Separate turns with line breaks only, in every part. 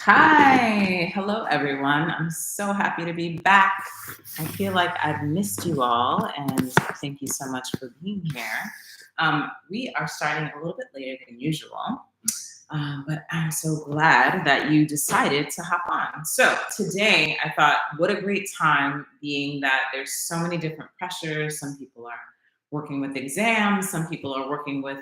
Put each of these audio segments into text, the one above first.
Hi, hello everyone. I'm so happy to be back. I feel like I've missed you all, and thank you so much for being here. We are starting a little bit later than usual, but I'm so glad that you decided to hop on. So, today I thought, what a great time, being that there's so many different pressures. Some people are working with exams, some people are working with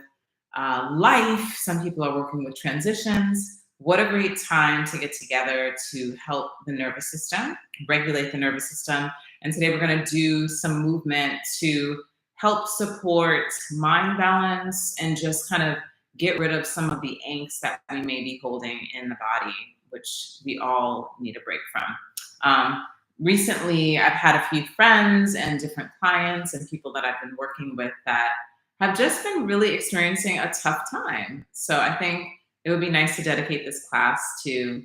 life, some people are working with transitions. What a great time to get together to help the nervous system, regulate the nervous system. And today we're going to do some movement to help support mind balance and just kind of get rid of some of the angst that we may be holding in the body, which we all need a break from. Recently, I've had a few friends and different clients and people that I've been working with that have just been really experiencing a tough time. So I think it would be nice to dedicate this class to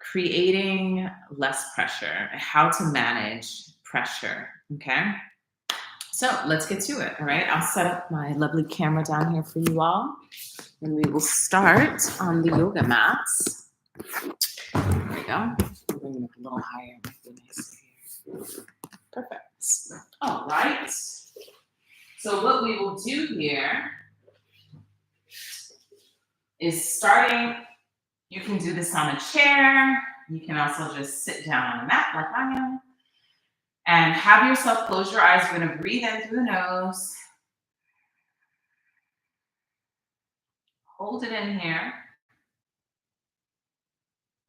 creating less pressure, how to manage pressure. Okay. So let's get to it. All right. I'll set up my lovely camera down here for you all. And we will start on the yoga mats. There we go. Bring it up a little higher. Perfect. All right. So what we will do here is starting, you can do this on a chair. You can also just sit down on a mat like I am. And have yourself close your eyes. We're going to breathe in through the nose. Hold it in here.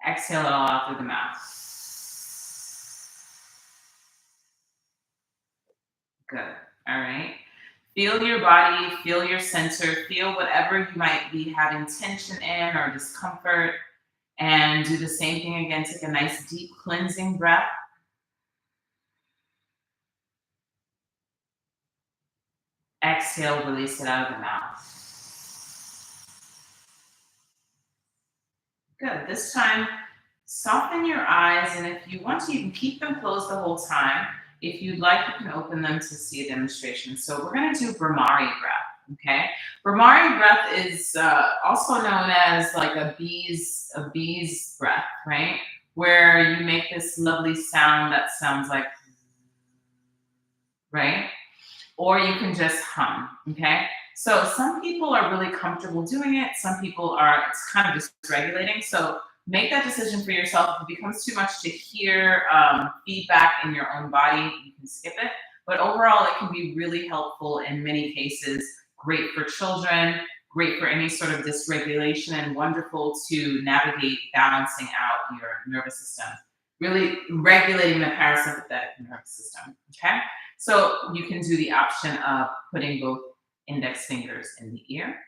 Exhale it all out through the mouth. Good. All right. Feel your body, feel your center, feel whatever you might be having tension in or discomfort. And do the same thing again. Take a nice deep cleansing breath. Exhale, release it out of the mouth. Good. This time, soften your eyes, and if you want to, you can keep them closed the whole time. If you'd like, you can open them to see a demonstration. So we're going to do Brahmari breath, okay? Brahmari breath is also known as like a bee's breath, right? Where you make this lovely sound that sounds like, right? Or you can just hum, okay? So some people are really comfortable doing it. Some people are, it's kind of dysregulating. So make that decision for yourself. If it becomes too much to hear feedback in your own body, you can skip it. But overall, it can be really helpful in many cases. Great for children, great for any sort of dysregulation, and wonderful to navigate balancing out your nervous system. Really regulating the parasympathetic nervous system, okay? So you can do the option of putting both index fingers in the ear,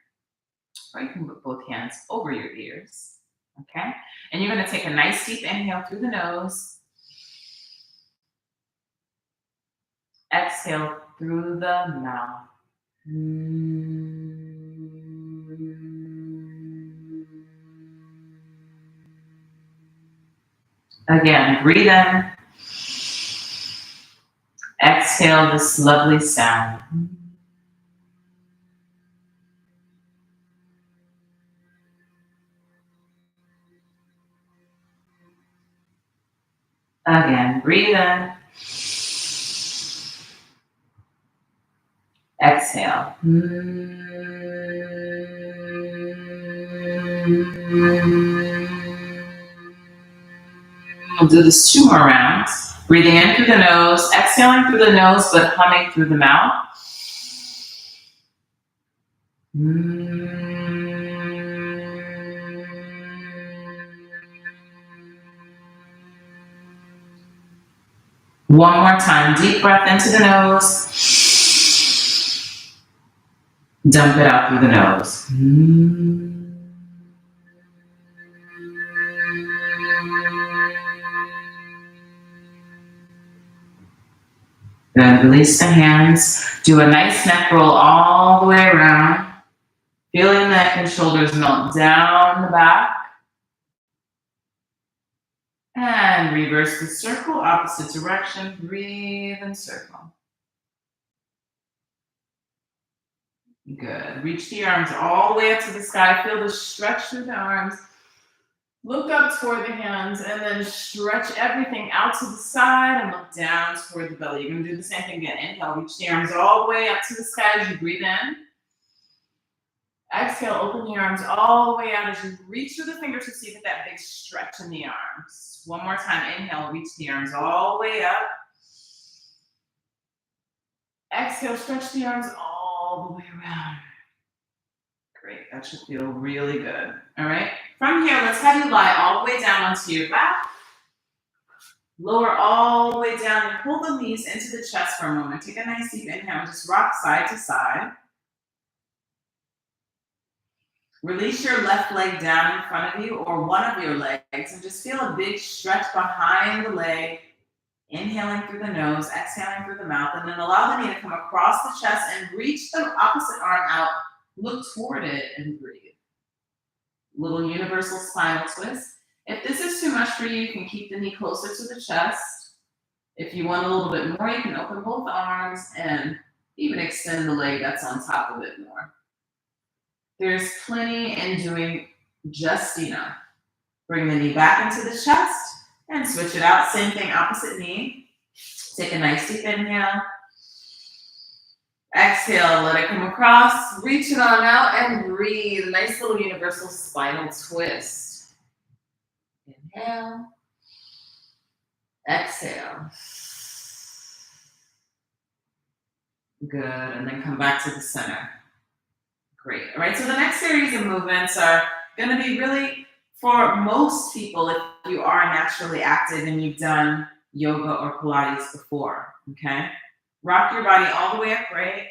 or you can put both hands over your ears, okay? And you're going to take a nice deep inhale through the nose. Exhale through the mouth. Again, breathe in. Exhale this lovely sound. Again, breathe in. Exhale. We'll do this 2 more rounds. Breathing in through the nose, exhaling through the nose, but humming through the mouth. One more time. Deep breath into the nose. Dump it out through the nose. Then release the hands. Do a nice neck roll all the way around. Feeling the neck and shoulders melt down the back. And reverse the circle, opposite direction. Breathe and circle. Good. Reach the arms all the way up to the sky. Feel the stretch through the arms. Look up toward the hands and then stretch everything out to the side and look down toward the belly. You're going to do the same thing again. Inhale, reach the arms all the way up to the sky as you breathe in. Exhale, open the arms all the way out as you reach through the fingertips so you get that big stretch in the arms. One more time. Inhale, reach the arms all the way up. Exhale, stretch the arms all the way around. Great, that should feel really good. All right, from here, let's have you lie all the way down onto your back. Lower all the way down and pull the knees into the chest for a moment. Take a nice deep inhale and just rock side to side. Release your left leg down in front of you or one of your legs and just feel a big stretch behind the leg. Inhaling through the nose, exhaling through the mouth, and then allow the knee to come across the chest and reach the opposite arm out. Look toward it and breathe. Little universal spinal twist. If this is too much for you, you can keep the knee closer to the chest. If you want a little bit more, you can open both arms and even extend the leg that's on top of it more. There's plenty in doing just enough. Bring the knee back into the chest and switch it out. Same thing, opposite knee. Take a nice deep inhale. Exhale, let it come across. Reach it on out and breathe. Nice little universal spinal twist. Inhale. Exhale. Good, and then come back to the center. Great. All right, so the next series of movements are going to be really for most people if you are naturally active and you've done yoga or Pilates before, okay? Rock your body all the way upright.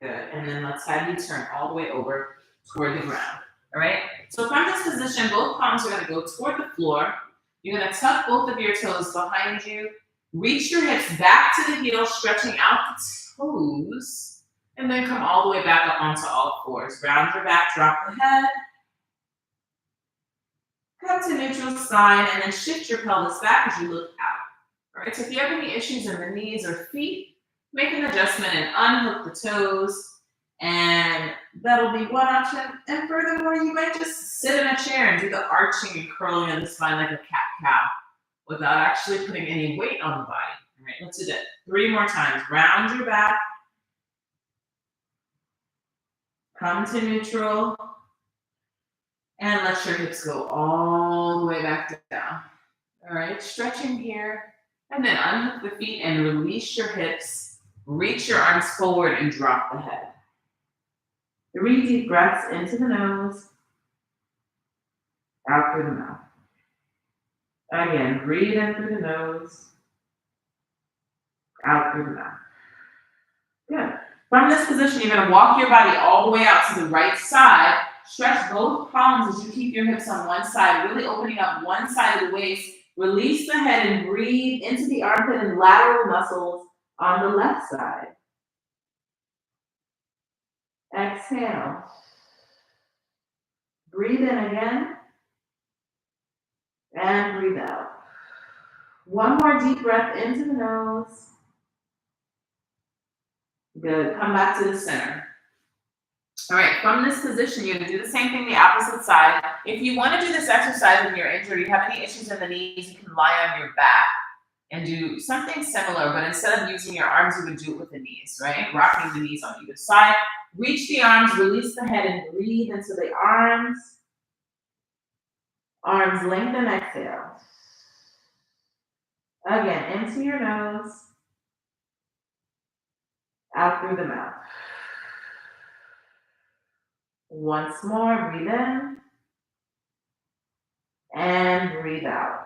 Good, and then let's have you turn all the way over toward the ground, all right? So from this position, both palms are going to go toward the floor. You're going to tuck both of your toes behind you. Reach your hips back to the heels, stretching out the toes. And then come all the way back up onto all fours. Round your back, drop the head. Come to neutral side and then shift your pelvis back as you look out. All right, so if you have any issues in the knees or feet, make an adjustment and unhook the toes. And that'll be one option. And furthermore, you might just sit in a chair and do the arching and curling of the spine like a cat-cow without actually putting any weight on the body. All right, let's do that 3 more times. Round your back. Come to neutral, and let your hips go all the way back down. All right, stretching here, and then unhook the feet and release your hips. Reach your arms forward and drop the head. 3 deep breaths into the nose, out through the mouth. Again, breathe in through the nose, out through the mouth. Good. From this position, you're going to walk your body all the way out to the right side. Stretch both palms as you keep your hips on one side, really opening up one side of the waist. Release the head and breathe into the armpit and lateral muscles on the left side. Exhale. Breathe in again. And breathe out. One more deep breath into the nose. Good. Come back to the center. All right, from this position, you're going to do the same thing the opposite side. If you want to do this exercise when you're injured, you have any issues in the knees, you can lie on your back and do something similar, but instead of using your arms, you would do it with the knees, right? Rocking the knees on either side. Reach the arms, release the head, and breathe into the arms. Arms lengthen, exhale. Again, into your nose. Out through the mouth. Once more, breathe in. And breathe out.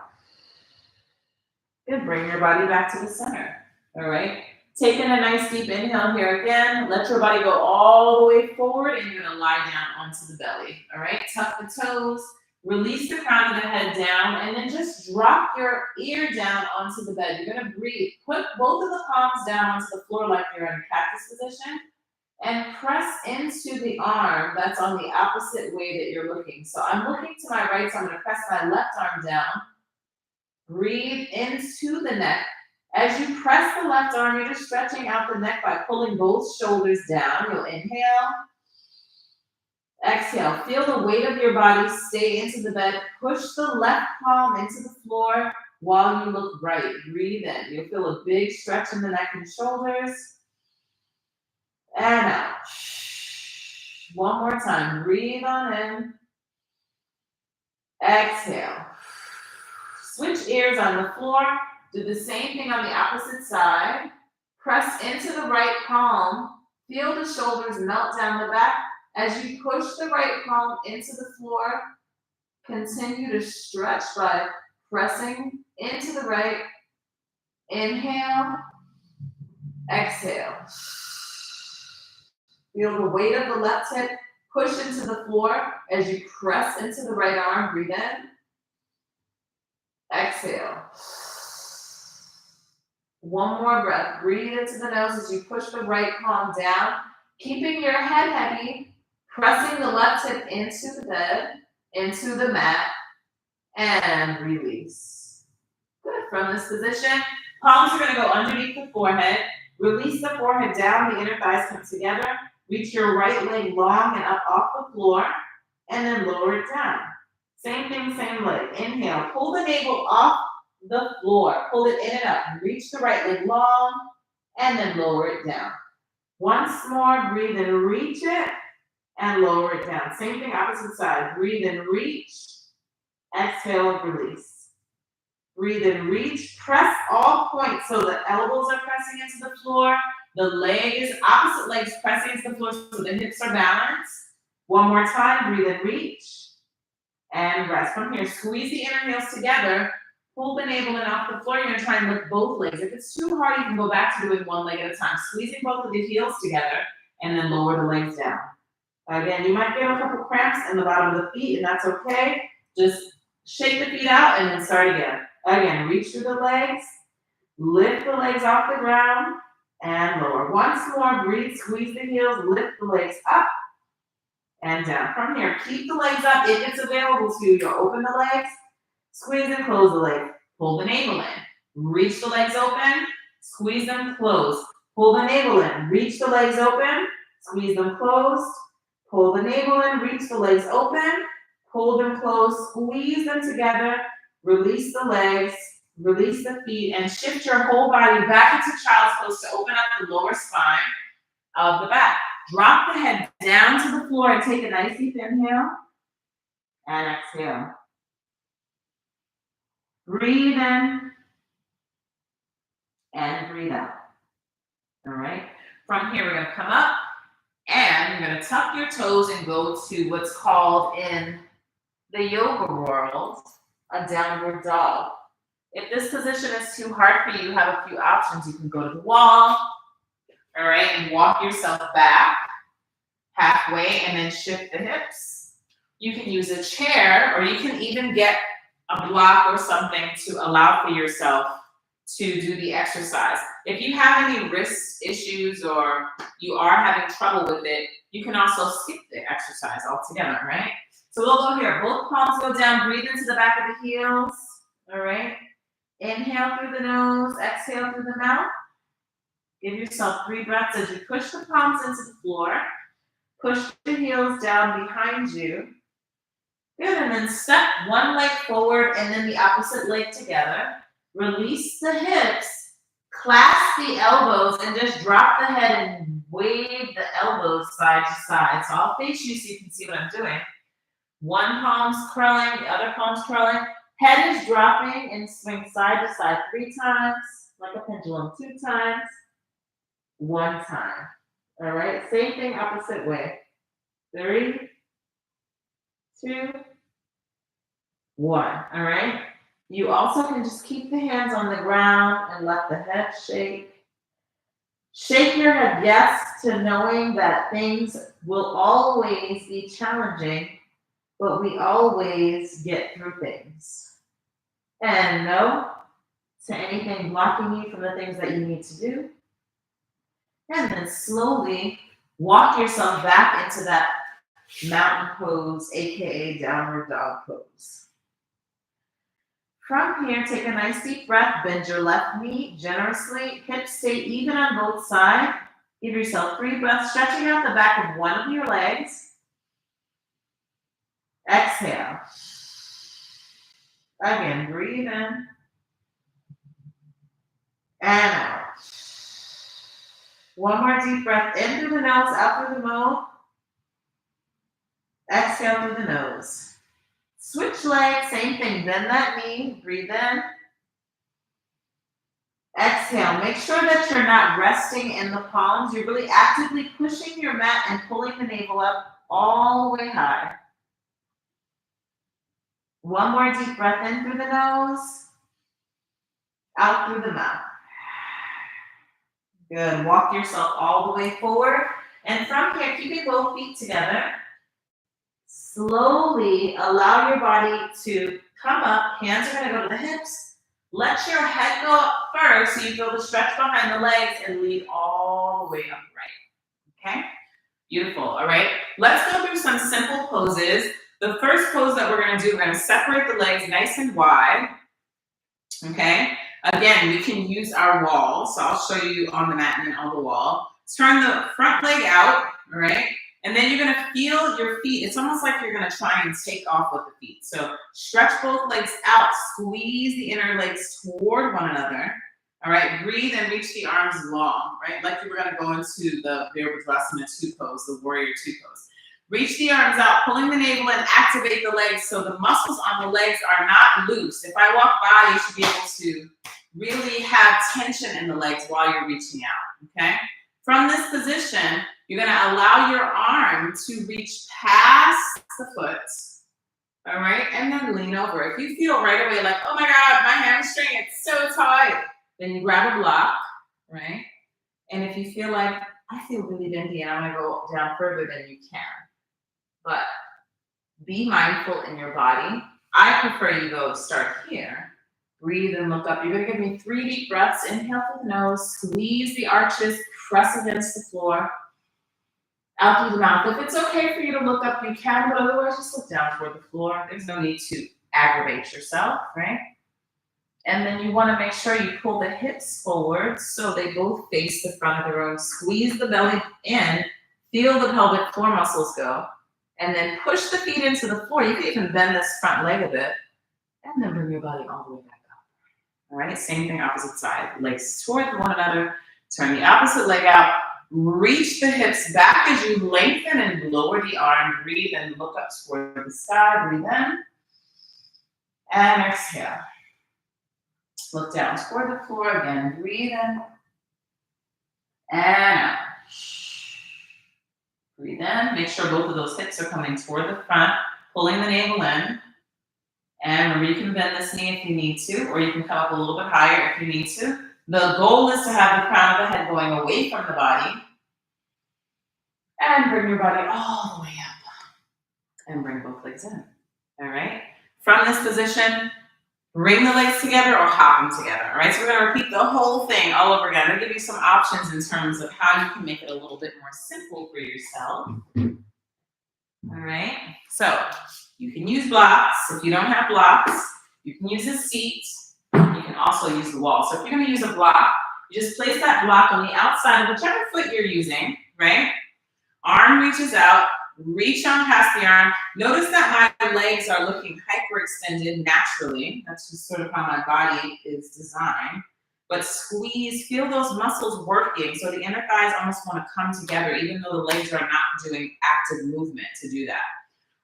Good, bring your body back to the center. All right, taking a nice deep inhale here again. Let your body go all the way forward and you're gonna lie down onto the belly. All right, tuck the toes, release the crown of the head down, and then just drop your ear down onto the bed. You're gonna breathe. Put both of the palms down onto the floor like you're in cactus position and press into the arm that's on the opposite way that you're looking. So I'm looking to my right, so I'm gonna press my left arm down. Breathe into the neck. As you press the left arm, you're just stretching out the neck by pulling both shoulders down. You'll inhale. Exhale, feel the weight of your body stay into the bed. Push the left palm into the floor while you look right. Breathe in. You'll feel a big stretch in the neck and shoulders. And out. One more time. Breathe on in. Exhale. Switch ears on the floor. Do the same thing on the opposite side. Press into the right palm. Feel the shoulders melt down the back. As you push the right palm into the floor, continue to stretch by pressing into the right. Inhale. Exhale. Feel the weight of the left hip push into the floor as you press into the right arm. Breathe in. Exhale. One more breath. Breathe into the nose as you push the right palm down, keeping your head heavy, pressing the left hip into the bed, into the mat, and release. Good. From this position, palms are going to go underneath the forehead. Release the forehead down, the inner thighs come together. Reach your right leg long and up off the floor, and then lower it down. Same thing, same leg. Inhale, pull the navel off the floor. Pull it in and up. Reach the right leg long, and then lower it down. Once more, breathe and reach it, and lower it down. Same thing, opposite side. Breathe and reach. Exhale, release. Breathe and reach. Press all points so the elbows are pressing into the floor. The legs, opposite legs pressing into the floor so the hips are balanced. One more time. Breathe and reach. And rest. From here, squeeze the inner heels together. Pull the navel in off the floor. You're going to try and lift both legs. If it's too hard, you can go back to doing one leg at a time. Squeezing both of the heels together and then lower the legs down. Again, you might feel a couple cramps in the bottom of the feet, and that's okay. Just shake the feet out and then start again. Again, reach through the legs. Lift the legs off the ground and lower. Once more, breathe, squeeze the heels, lift the legs up and down. From here, keep the legs up if it's available to you. You'll open the legs, squeeze and close the legs. Pull the navel in. Reach the legs open, squeeze them closed. Pull the navel in. Reach the legs open, squeeze them closed. Pull the navel in, reach the legs open, pull them close, squeeze them together, release the legs, release the feet, and shift your whole body back into child's pose to open up the lower spine of the back. Drop the head down to the floor and take a nice deep inhale and exhale. Breathe in and breathe out. All right. From here, we're going to come up and you're going to tuck your toes and go to what's called in the yoga world a downward dog. If this position is too hard for you, you have a few options. You can go to the wall, all right, and walk yourself back halfway and then shift the hips. You can use a chair, or you can even get a block or something to allow for yourself to do the exercise. If you have any wrist issues or you are having trouble with it, you can also skip the exercise altogether, right? So we'll go here. Both palms go down. Breathe into the back of the heels, all right? Inhale through the nose, exhale through the mouth. Give yourself 3 breaths as you push the palms into the floor. Push the heels down behind you. Good, and then step one leg forward and then the opposite leg together. Release the hips, clasp the elbows, and just drop the head and wave the elbows side to side. So I'll face you so you can see what I'm doing. One palm's curling, the other palm's curling. Head is dropping and swing side to side 3 times, like a pendulum 2 times, 1 time. All right, same thing, opposite way. 3, 2, 1. All right. You also can just keep the hands on the ground and let the head shake. Shake your head yes to knowing that things will always be challenging, but we always get through things. And no to anything blocking you from the things that you need to do. And then slowly walk yourself back into that mountain pose, aka downward dog pose. From here, take a nice deep breath. Bend your left knee generously. Hips stay even on both sides. Give yourself 3 breaths, stretching out the back of one of your legs. Exhale. Again, breathe in and out. One more deep breath in through the nose, out through the mouth. Exhale through the nose. Switch legs, same thing. Bend that knee, breathe in. Exhale. Make sure that you're not resting in the palms. You're really actively pushing your mat and pulling the navel up all the way high. One more deep breath in through the nose, out through the mouth. Good. Walk yourself all the way forward. And from here, keeping both feet together, slowly allow your body to come up. Hands are going to go to the hips. Let your head go up first so you feel the stretch behind the legs and lead all the way upright. Okay? Beautiful. All right. Let's go through some simple poses. The first pose that we're going to do, we're going to separate the legs nice and wide. Okay? Again, we can use our wall. So I'll show you on the mat and then on the wall. Turn the front leg out. All right? And then you're going to feel your feet. It's almost like you're going to try and take off with the feet. So stretch both legs out. Squeeze the inner legs toward one another. All right. Breathe and reach the arms long. Right? Like you were going to go into the Virabhadrasana 2 pose, the Warrior 2 pose. Reach the arms out, pulling the navel and activate the legs so the muscles on the legs are not loose. If I walk by, you should be able to really have tension in the legs while you're reaching out. Okay? From this position, you're going to allow your arm to reach past the foot, all right, and then lean over. If you feel right away like, oh my God, my hamstring, it's so tight, then you grab a block, right? And if you feel like, I feel really bendy and I want to go down further, then you can. But be mindful in your body. I prefer you go start here. Breathe and look up. You're going to give me 3 deep breaths. Inhale through the nose, squeeze the arches, press against the floor. Out through the mouth. If it's okay for you to look up, you can, but otherwise just look down toward the floor. There's no need to aggravate yourself, right? And then you want to make sure you pull the hips forward so they both face the front of the room. Squeeze the belly in, feel the pelvic floor muscles go, and then push the feet into the floor. You can even bend this front leg a bit, and then bring your body all the way back up. All right, same thing, opposite side. Legs toward one another. Turn the opposite leg out. Reach the hips back as you lengthen and lower the arm. Breathe and look up toward the sky. Breathe in. And exhale. Look down toward the floor again. Breathe in. And out. Breathe in. Make sure both of those hips are coming toward the front. Pulling the navel in. And remember, you can bend this knee if you need to, or you can come up a little bit higher if you need to. The goal is to have the crown of the head going away from the body. And bring your body all the way up. And bring both legs in. All right? From this position, bring the legs together or hop them together. All right? So we're going to repeat the whole thing all over again. I'm going to give you some options in terms of how you can make it a little bit more simple for yourself. All right? So you can use blocks. If you don't have blocks, you can use a seat. You can also use the wall. So if you're going to use a block, you just place that block on the outside of whichever foot you're using, right? Arm reaches out, reach on past the arm. Notice that my legs are looking hyperextended naturally. That's just sort of how my body is designed. But squeeze, feel those muscles working. So the inner thighs almost want to come together, even though the legs are not doing active movement to do that.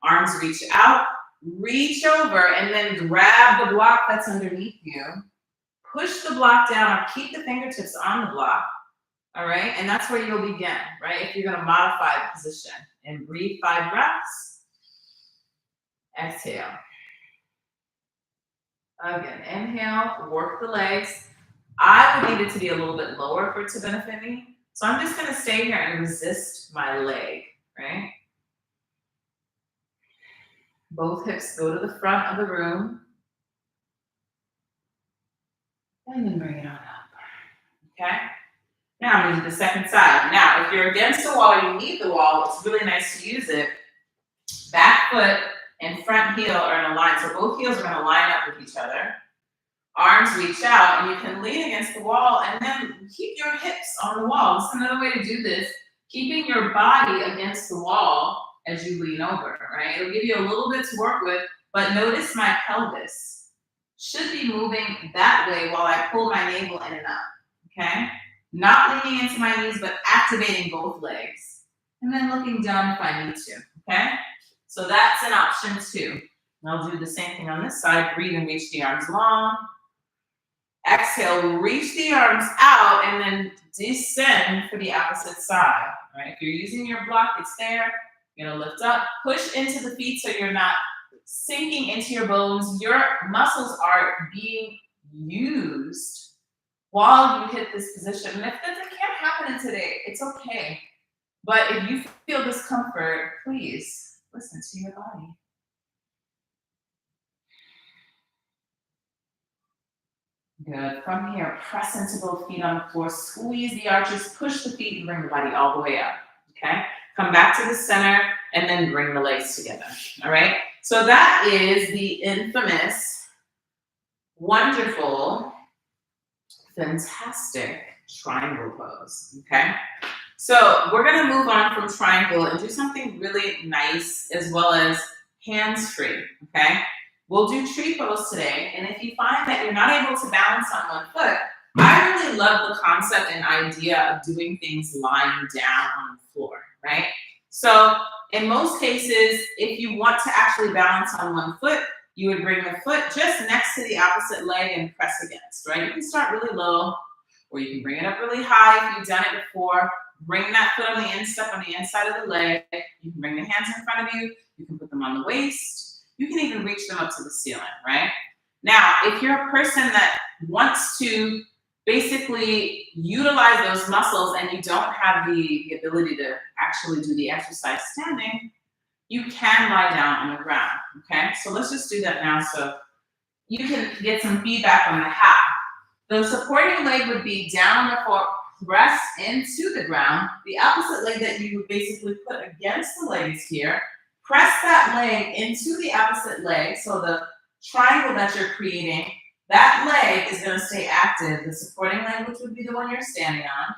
Arms reach out, reach over, and then grab the block that's underneath you. Push the block down or keep the fingertips on the block. All right, and that's where you'll begin, right? If you're going to modify the position. And breathe 5 breaths. Exhale. Again, inhale, work the legs. I would need it to be a little bit lower for it to benefit me. So I'm just going to stay here and resist my leg, right? Both hips go to the front of the room. And then bring it on up. Okay? Now I'm going to do the second side. Now, if you're against the wall or you need the wall, it's really nice to use it. Back foot and front heel are in a line. So both heels are going to line up with each other. Arms reach out, and you can lean against the wall and then keep your hips on the wall. This is another way to do this. Keeping your body against the wall as you lean over, right? It'll give you a little bit to work with, but notice my pelvis should be moving that way while I pull my navel in and up, okay? Not leaning into my knees, but activating both legs. And then looking down if I need to, okay? So that's an option too. I'll do the same thing on this side. Breathe and reach the arms long. Exhale, reach the arms out and then descend for the opposite side, right? If you're using your block, it's there. You're gonna lift up, push into the feet so you're not sinking into your bones. Your muscles are being used while you hit this position. And if that can't happen in today, it's okay. But if you feel discomfort, please listen to your body. Good. From here, press into both feet on the floor, squeeze the arches, push the feet, and bring the body all the way up. Okay? Come back to the center, and then bring the legs together. All right? So that is the infamous, wonderful, fantastic triangle pose. Okay? So we're going to move on from triangle and do something really nice as well as hands-free. Okay? We'll do tree pose today, and if you find that you're not able to balance on one foot, I really love the concept and idea of doing things lying down on the floor, right? So in most cases, if you want to actually balance on one foot, you would bring the foot just next to the opposite leg and press against, right? You can start really low, or you can bring it up really high if you've done it before. Bring that foot on the instep on the inside of the leg. You can bring the hands in front of you. You can put them on the waist. You can even reach them up to the ceiling, right? Now, if you're a person that wants to basically utilize those muscles and you don't have the ability to actually do the exercise standing, you can lie down on the ground, okay? So let's just do that now so you can get some feedback on the how. The supporting leg would be down on the floor, press into the ground. The opposite leg that you would basically put against the legs here, press that leg into the opposite leg, so the triangle that you're creating, that leg is going to stay active. The supporting leg, which would be the one you're standing on.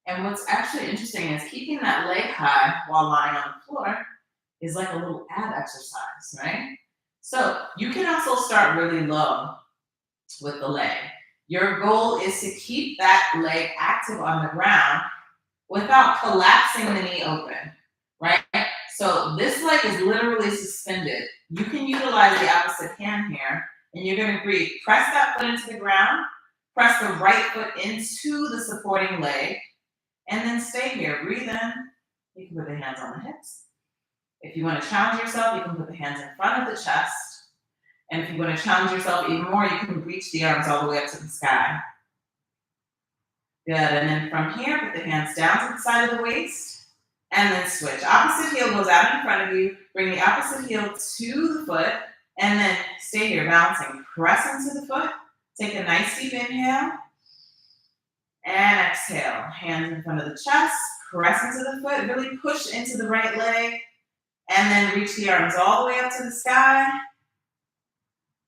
And what's actually interesting is keeping that leg high while lying on the floor is like a little ab exercise, right? So you can also start really low with the leg. Your goal is to keep that leg active on the ground without collapsing the knee open, right? So this leg is literally suspended. You can utilize the opposite hand here, and you're going to breathe. Press that foot into the ground, press the right foot into the supporting leg, and then stay here. Breathe in. You can put the hands on the hips. If you want to challenge yourself, you can put the hands in front of the chest. And if you want to challenge yourself even more, you can reach the arms all the way up to the sky. Good. And then from here, put the hands down to the side of the waist. And then switch. Opposite heel goes out in front of you. Bring the opposite heel to the foot. And then stay here, balancing. Press into the foot. Take a nice deep inhale. And exhale. Hands in front of the chest. Press into the foot. Really push into the right leg. And then reach the arms all the way up to the sky.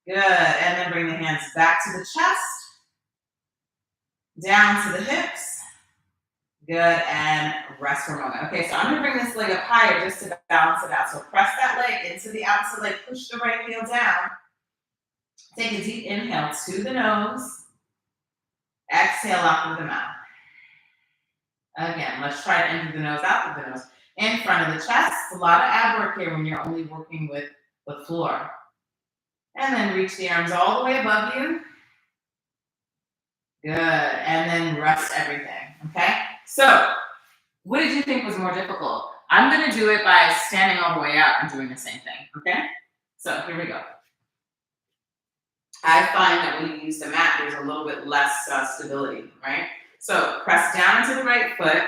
Good. And then bring the hands back to the chest. Down to the hips. Good, and rest for a moment. Okay, so I'm gonna bring this leg up higher just to balance it out. So press that leg into the opposite leg, push the right heel down. Take a deep inhale to the nose. Exhale out through the mouth. Again, let's try to in through the nose, out through the nose. In front of the chest. A lot of ab work here when you're only working with the floor. And then reach the arms all the way above you. Good, and then rest everything, okay? So, what did you think was more difficult? I'm going to do it by standing all the way up and doing the same thing, okay? So, here we go. I find that when you use the mat, there's a little bit less stability, right? So, press down into the right foot.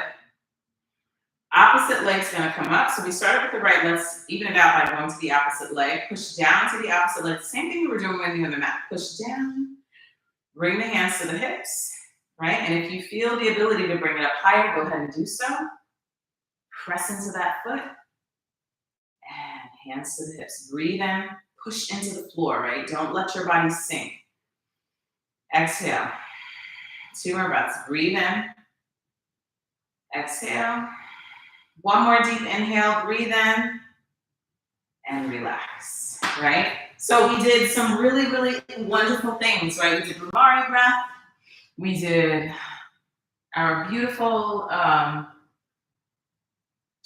Opposite leg's going to come up. So, we started with the right. Let's even it out by going to the opposite leg. Push down to the opposite leg. Same thing we were doing when you were on the mat. Push down. Bring the hands to the hips. Right? And if you feel the ability to bring it up higher, go ahead and do so. Press into that foot. And hands to the hips. Breathe in. Push into the floor, right? Don't let your body sink. Exhale. 2 more breaths. Breathe in. Exhale. One more deep inhale, breathe in, and relax, right? So we did some really, really wonderful things, right? We did Bhamari breath. We did our beautiful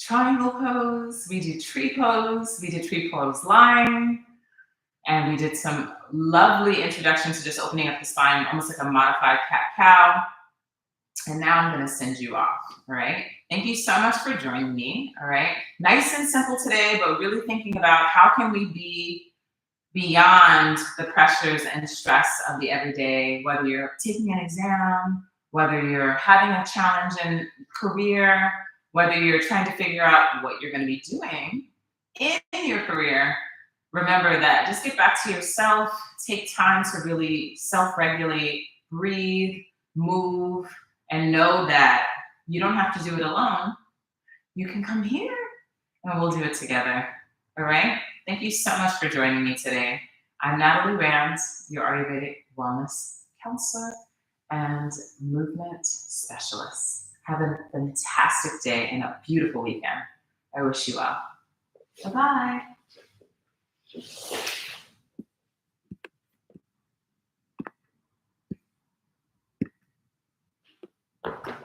triangle pose. We did tree pose. We did tree pose lying. And we did some lovely introduction to just opening up the spine, almost like a modified cat-cow. And now I'm going to send you off, all right? Thank you so much for joining me, all right? Nice and simple today, but really thinking about how can we be beyond the pressures and stress of the everyday, whether you're taking an exam, whether you're having a challenge in career, whether you're trying to figure out what you're going to be doing in your career. Remember that just get back to yourself, take time to really self-regulate, breathe, move, and know that you don't have to do it alone. You can come here and we'll do it together. All right? Thank you so much for joining me today. I'm Natalie Rand, your Ayurvedic wellness counselor and movement specialist. Have a fantastic day and a beautiful weekend. I wish you well. Bye-bye.